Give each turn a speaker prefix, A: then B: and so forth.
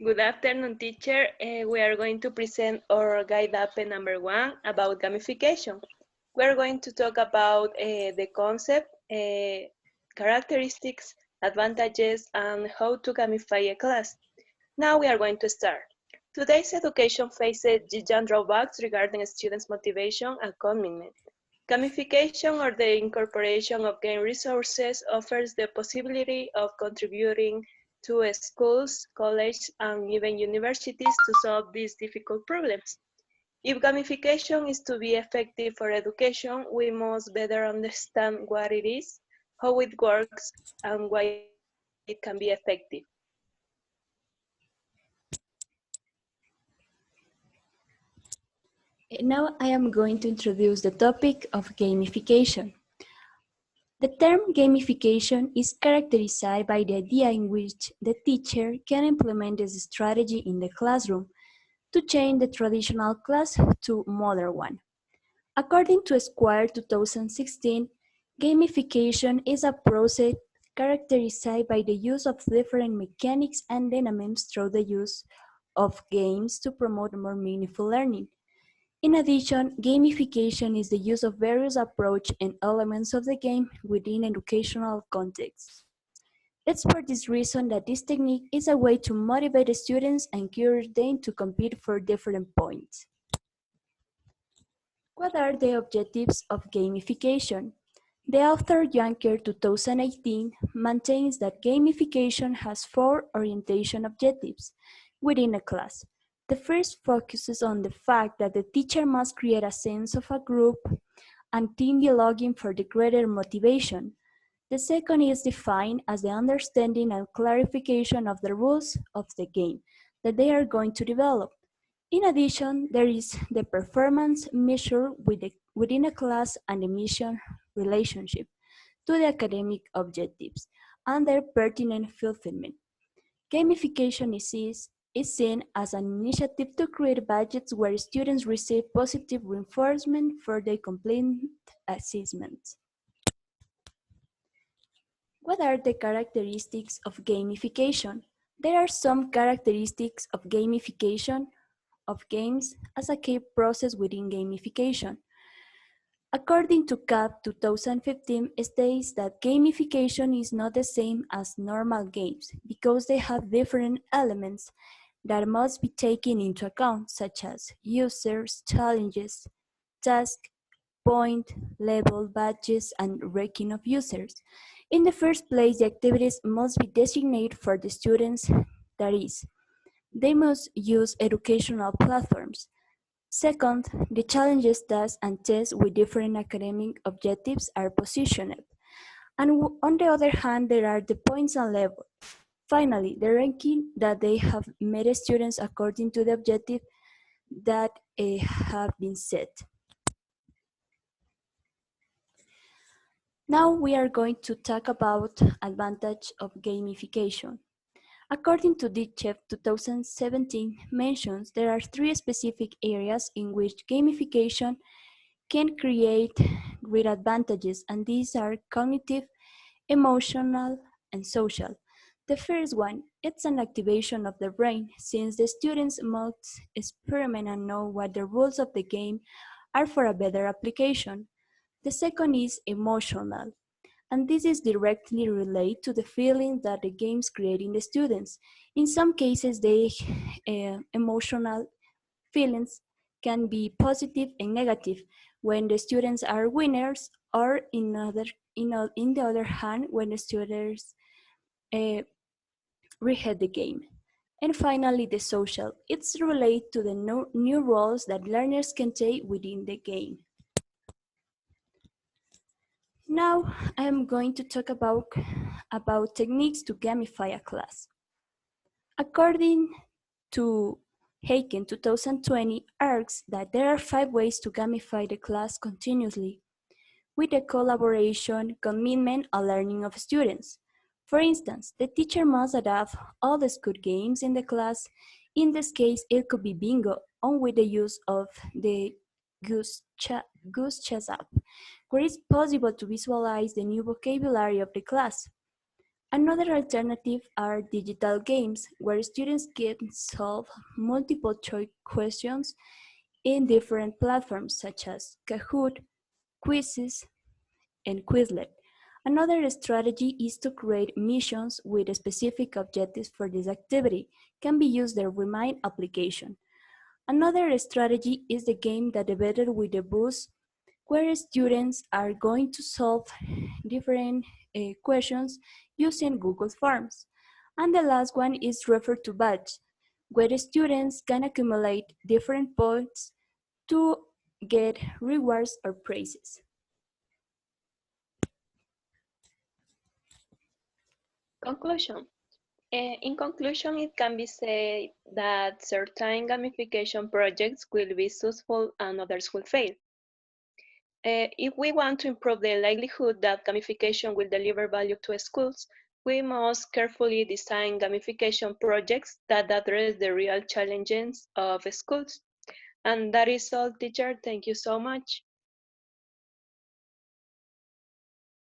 A: Good afternoon, teacher. We are going to present our guide app number 1 about gamification. We are going to talk about the concept, characteristics, advantages, and how to gamify a class. Now we are going to start. Today's education faces giant drawbacks regarding students' motivation and commitment. Gamification, or the incorporation of game resources, offers the possibility of contributing to schools, colleges, and even universities to solve these difficult problems. If gamification is to be effective for education, we must better understand what it is, how it works, and why it can be effective.
B: Now I am going to introduce the topic of gamification. The term gamification is characterized by the idea in which the teacher can implement this strategy in the classroom to change the traditional class to modern one. According to Square 2016, gamification is a process characterized by the use of different mechanics and dynamics through the use of games to promote more meaningful learning. In addition, gamification is the use of various approaches and elements of the game within educational contexts. It's for this reason that this technique is a way to motivate the students and encourage them to compete for different points. What are the objectives of gamification? The author Juncker 2018 maintains that gamification has four orientation objectives within a class. The first focuses on the fact that the teacher must create a sense of a group and team belonging for the greater motivation. The second is defined as the understanding and clarification of the rules of the game that they are going to develop. In addition, there is the performance measure within a class and the mission relationship to the academic objectives and their pertinent fulfillment. Gamification is seen as an initiative to create budgets where students receive positive reinforcement for their complete achievements. What are the characteristics of gamification? There are some characteristics of gamification of games as a key process within gamification. According to CAP 2015, states that gamification is not the same as normal games because they have different elements that must be taken into account, such as users, challenges, tasks, point, level, badges, and ranking of users. In the first place, the activities must be designated for the students, that is, they must use educational platforms. Second, the challenges, tasks, and tests with different academic objectives are positioned. And on the other hand, there are the points and level. Finally, the ranking that they have made students according to the objective that have been set. Now we are going to talk about advantage of gamification. According to DCHEF 2017 mentions, there are three specific areas in which gamification can create great advantages, and these are cognitive, emotional, and social. The first one, it's an activation of the brain, since the students must experiment and know what the rules of the game are for a better application. The second is emotional, and this is directly related to the feeling that the games create in the students. In some cases, the emotional feelings can be positive and negative when the students are winners, or in the other hand, when the students uh, rehead the game. And finally, the social. It's related to the new roles that learners can take within the game. Now, I'm going to talk about techniques to gamify a class. According to Haken 2020 argues that there are 5 ways to gamify the class continuously with the collaboration, commitment, and learning of students. For instance, the teacher must adapt all the school games in the class. In this case, it could be bingo, on with the use of the Goose Chess app, where it's possible to visualize the new vocabulary of the class. Another alternative are digital games, where students can solve multiple choice questions in different platforms such as Kahoot, Quizzes, and Quizlet. Another strategy is to create missions with specific objectives for this activity, can be used the Remind application. Another strategy is the game that debated with the bus, where students are going to solve different questions using Google Forms. And the last one is refer to badge, where students can accumulate different points to get rewards or prizes.
A: Conclusion. In conclusion, it can be said that certain gamification projects will be successful and others will fail. If we want to improve the likelihood that gamification will deliver value to schools, we must carefully design gamification projects that address the real challenges of schools. And that is all, teacher. Thank you so much.